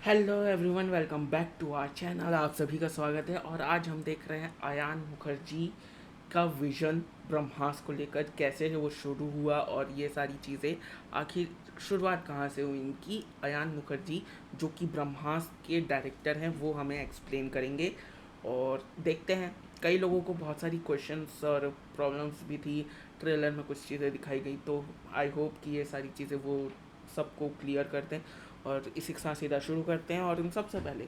Hello everyone, welcome back to our channel. आप सभी का स्वागत है। और आज हम देख रहे हैं अयान मुखर्जी का विजन ब्रह्मास्त्र को लेकर, कैसे वो शुरू हुआ और ये सारी चीज़ें। आखिर शुरुआत कहाँ से हुई इनकी। अयान मुखर्जी जो कि ब्रह्मास्त्र के डायरेक्टर हैं, वो हमें एक्सप्लेन करेंगे। और देखते हैं, कई लोगों को बहुत सारी क्वेश्चंस और प्रॉब्लम्स भी थी। ट्रेलर में कुछ चीज़ें दिखाई गई, तो आई होप कि ये सारी चीज़ें वो सबको क्लियर करते हैं। और इसी के साथ सीधा शुरू करते हैं। और इन सबसे पहले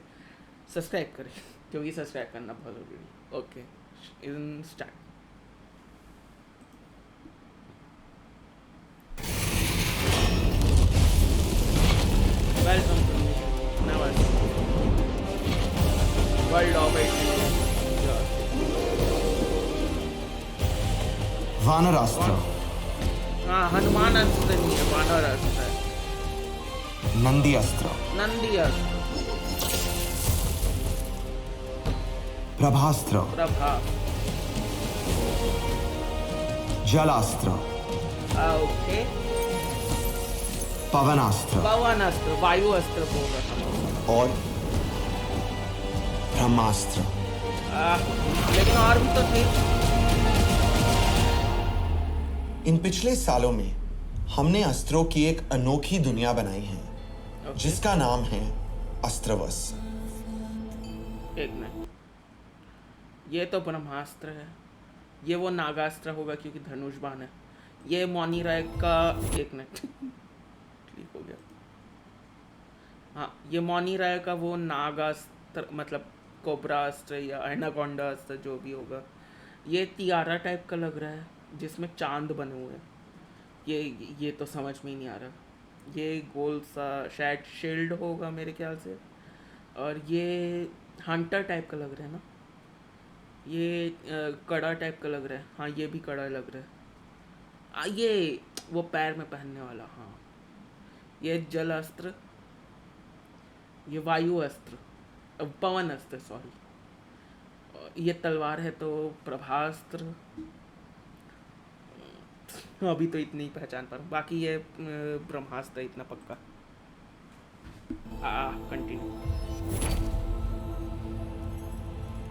सब्सक्राइब करें क्योंकि सब्सक्राइब करना बहुत ज़रूरी है। Okay, in start. Welcome to Namaste world of Vanarastra, हाँ, हनुमान अस्त्र नहीं है, वानर अस्त्र है। नंदी अस्त्र, नंदी अस्त्र, प्रभास्त्र, प्रभा, जलास्त्र, ओके, पवनास्त्र पवन अस्त्र, वायु अस्त्र बोल रहा था। और ब्रह्मास्त्र। लेकिन और भी तो थे। इन पिछले सालों में हमने अस्त्रों की एक अनोखी दुनिया बनाई है, जिसका नाम है अस्त्रवस। एक मिनट, ये तो ब्रह्मास्त्र है। ये वो नागास्त्र होगा क्योंकि धनुष बाण है। ये मौनी राय का, एक मिनट ठीक हो गया। हाँ, ये मौनी राय का वो नागास्त्र, मतलब कोबरास्त्र या एनाकोंडा अस्त्र जो भी होगा। ये तियारा टाइप का लग रहा है जिसमें चांद बने हुए हैं। ये तो समझ में ही नहीं आ रहा। ये गोल सा शायद शील्ड होगा मेरे ख्याल से। और ये हंटर टाइप का लग रहा है ना। ये कड़ा टाइप का लग रहा है। हाँ, ये भी कड़ा लग रहा है। ये वो पैर में पहनने वाला। हाँ, ये जल अस्त्र, ये वायु अस्त्र, पवन अस्त्र, सॉरी। ये तलवार है तो प्रभास्त्र। अभी तो इतनी ही पहचान पा रहा हूँ, बाकी ये ब्रह्मास्त्र इतना पक्का। कंटिन्यू।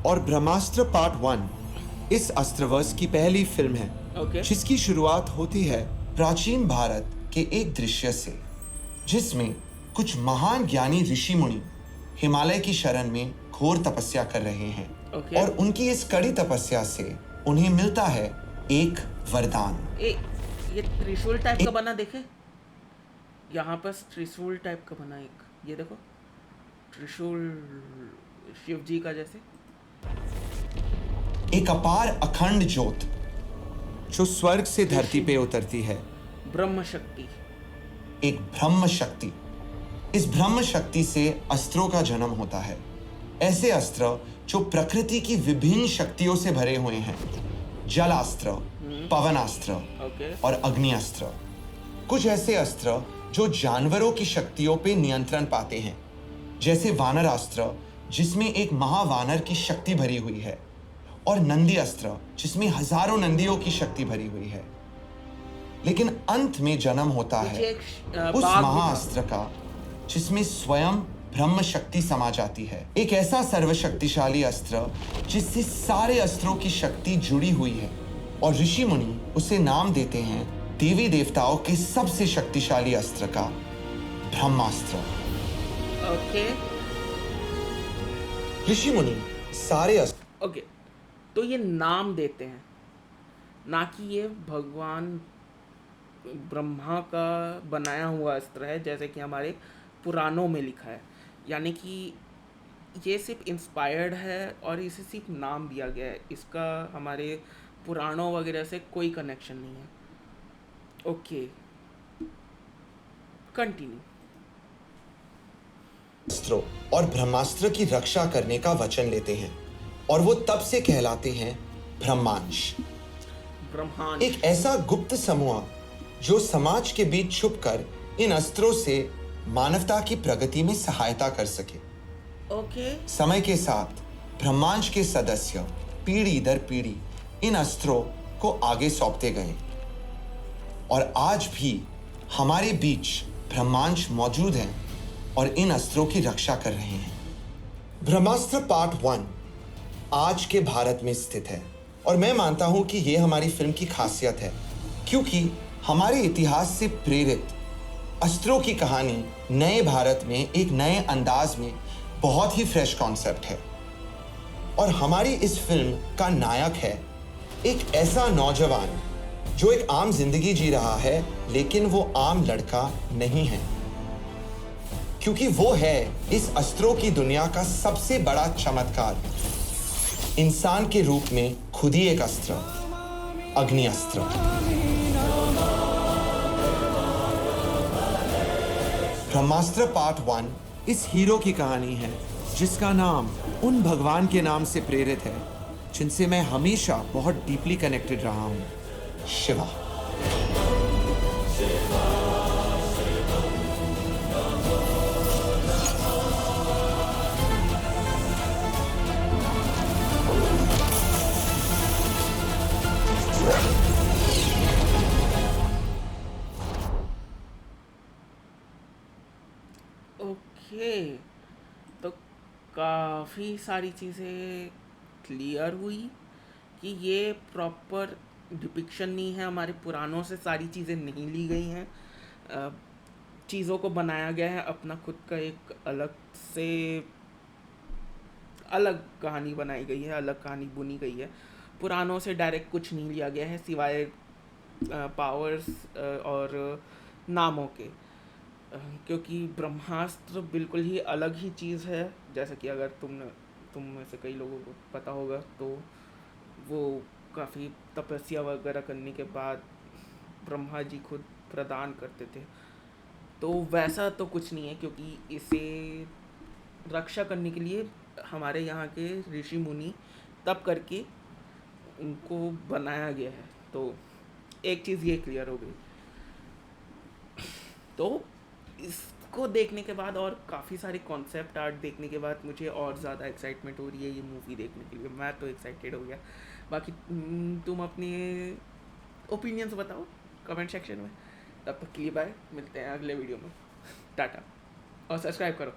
और ब्रह्मास्त्र पार्ट 1 इस अस्त्रवस की पहली फिल्म है, ओके। जिसकी शुरुआत होती है प्राचीन भारत के एक दृश्य से, जिसमें कुछ महान ज्ञानी ऋषि मुनि हिमालय की शरण में घोर तपस्या कर रहे हैं। ओके। और उनकी इस कड़ी तपस्या से उन्हें मिलता है एक वरदान। ये त्रिशूल टाइप का बना, देखे यहाँ पर त्रिशूल टाइप का बना एक, ये देखो, त्रिशूल शिव जी का जैसे। एक अपार अखंड ज्योत जो स्वर्ग से धरती पे उतरती है। ब्रह्म शक्ति। एक ब्रह्म शक्ति। इस ब्रह्म शक्ति से अस्त्रों का जन्म होता है। ऐसे अस्त्र जो प्रकृति की विभिन्न शक्तियों से भरे हुए हैं। जलास्त्र, पवनास्त्र और अग्निअस्त्र। कुछ ऐसे अस्त्र जो जानवरों की शक्तियों पे नियंत्रण पाते हैं, जैसे वानरास्त्र जिसमें एक महावानर की शक्ति भरी हुई है, और नंदी अस्त्र जिसमें हजारों नंदियों की शक्ति भरी हुई है। लेकिन अंत में जन्म होता है उस महाअस्त्र का जिसमें स्वयं ब्रह्म शक्ति समा जाती है। एक ऐसा सर्वशक्तिशाली अस्त्र जिससे सारे अस्त्रों की शक्ति जुड़ी हुई है, और ऋषि मुनि उसे नाम देते हैं देवी देवताओं के सबसे शक्तिशाली अस्त्र का, ब्रह्मास्त्र। ओके। ऋषि मुनि सारे अस्त्र, ओके, तो ये नाम देते हैं, ना कि ये भगवान ब्रह्मा का बनाया हुआ अस्त्र है जैसे कि हमारे पुराणों में लिखा है। यानी कि ये सिर्फ इंस्पायर्ड है और इसे सिर्फ नाम दिया गया है। इसका हमारे पुराणों वगैरह से कोई कनेक्शन नहीं है। Okay, continue. अस्त्रों और ब्रह्मास्त्र की रक्षा करने का वचन लेते हैं, और वो तब से कहलाते हैं ब्रह्मांश। ब्रह्मांश एक ऐसा गुप्त समूह जो समाज के बीच छुपकर इन अस्त्रों से मानवता की प्रगति में सहायता कर सके। ओके। समय के साथ ब्रह्मांश के सदस्य पीढ़ी दर पीढ़ी इन अस्त्रों को आगे सौंपते गए, और आज भी हमारे बीच ब्रह्मांश मौजूद हैं, और इन अस्त्रों की रक्षा कर रहे हैं। ब्रह्मास्त्र पार्ट 1 आज के भारत में स्थित है और मैं मानता हूं कि यह हमारी फिल्म की खासियत है, क्योंकि हमारे इतिहास से प्रेरित अस्त्रों की कहानी नए भारत में एक नए अंदाज में बहुत ही फ्रेश कॉन्सेप्ट है। और हमारी इस फिल्म का नायक है एक ऐसा नौजवान जो एक आम जिंदगी जी रहा है, लेकिन वो आम लड़का नहीं है, क्योंकि वो है इस अस्त्रों की दुनिया का सबसे बड़ा चमत्कार, इंसान के रूप में खुद ही एक अस्त्र, अग्नि अस्त्र। ब्रह्मास्त्र पार्ट 1 इस हीरो की कहानी है जिसका नाम उन भगवान के नाम से प्रेरित है जिनसे मैं हमेशा बहुत डीपली कनेक्टेड रहा हूं, शिवा। ओके, तो काफ़ी सारी चीज़ें क्लियर हुई कि ये प्रॉपर डिपिक्शन नहीं है, हमारे पुराणों से सारी चीज़ें नहीं ली गई हैं, चीज़ों को बनाया गया है, अपना खुद का एक अलग से अलग कहानी बनाई गई है, अलग कहानी बुनी गई है। पुराणों से डायरेक्ट कुछ नहीं लिया गया है सिवाय पावर्स और नामों के, क्योंकि ब्रह्मास्त्र बिल्कुल ही अलग ही चीज़ है। जैसा कि अगर तुम में से कई लोगों को पता होगा तो वो काफ़ी तपस्या वगैरह करने के बाद ब्रह्मा जी खुद प्रदान करते थे, तो वैसा तो कुछ नहीं है, क्योंकि इसे रक्षा करने के लिए हमारे यहाँ के ऋषि मुनि तप करके उनको बनाया गया है। तो एक चीज़ ये क्लियर हो गई। तो इसको देखने के बाद और काफ़ी सारे कॉन्सेप्ट आर्ट देखने के बाद मुझे और ज़्यादा एक्साइटमेंट हो रही है ये मूवी देखने के लिए। मैं तो एक्साइटेड हो गया। बाकी तुम अपने ओपिनियंस बताओ कमेंट सेक्शन में। तब तक के लिए बाय, मिलते हैं अगले वीडियो में। टाटा और सब्सक्राइब करो।